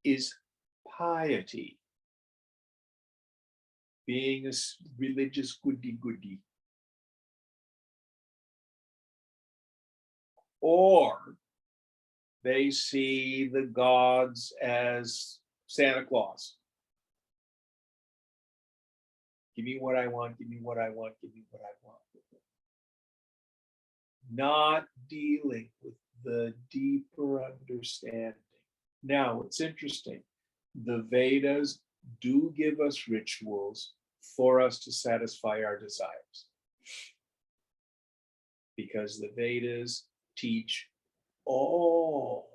is piety, being a religious goody-goody, or they see the gods as Santa Claus. Give me what I want, give me what I want, give me what I want. Not dealing with the deeper understanding. Now, it's interesting. The Vedas do give us rituals for us to satisfy our desires, because the Vedas teach all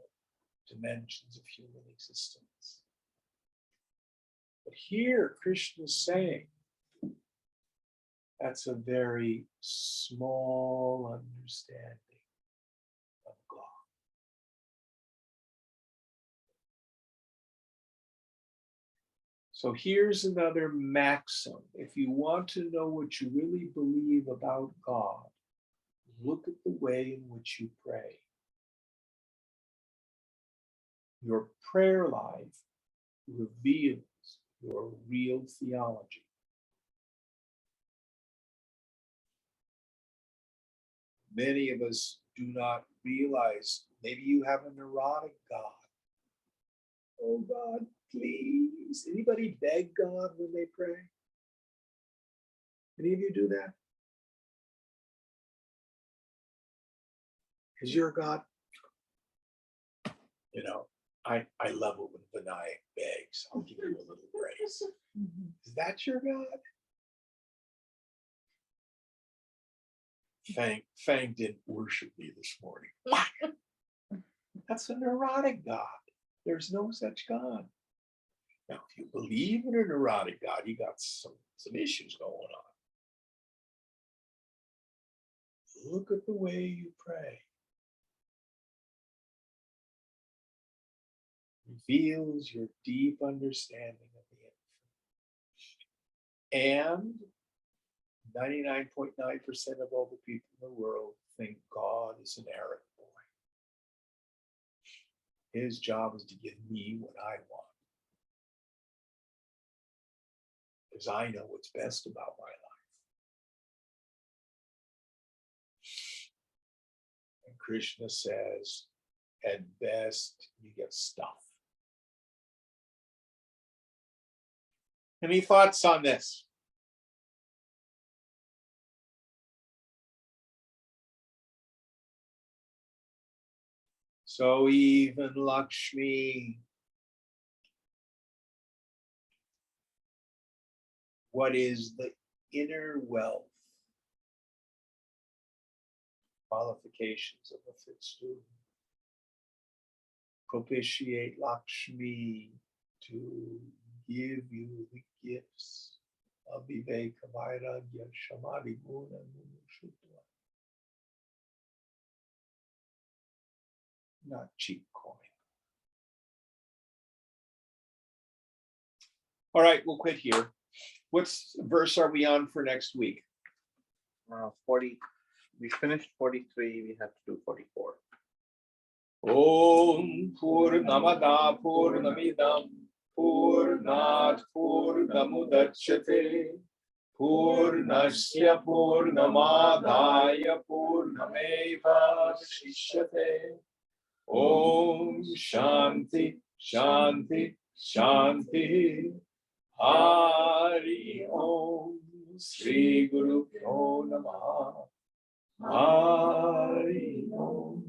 dimensions of human existence. But here, Krishna is saying, that's a very small understanding of God. So here's another maxim. If you want to know what you really believe about God, look at the way in which you pray. Your prayer life reveals your real theology. Many of us do not realize maybe you have a neurotic God. Oh God, please. Anybody beg God when they pray? Any of you do that? Is your God? You know, I love it when Vinayak begs. I'll give you a little grace. Is that your God? Fang didn't worship me this morning. That's a neurotic God. There's no such God. Now, if you believe in a neurotic God, you got some issues going on. Look at the way you pray. Reveals your deep understanding of the infinite. And 99.9% of all the people in the world think God is an arrogant boy. His job is to give me what I want. Because I know what's best about my life. And Krishna says, at best, you get stuff. Any thoughts on this? So even Lakshmi, what is the inner wealth? Qualifications of a fit student. Propitiate Lakshmi to give you the gifts of Viveka, Vairagya, Samadhi, Guna, Mumukshuttva. Not cheap coin. All right, we'll quit here. What's verse are we on for next week? 40. We finished 43. We have to do 44. Om Purnamada Purnamidam Purnat Purnamudachyate Purnasya Purnamadaya Purnameva Shishyate. Om Shanti Shanti Shanti. Hari Om Sri Guru Pyo Namaha. Hari Om.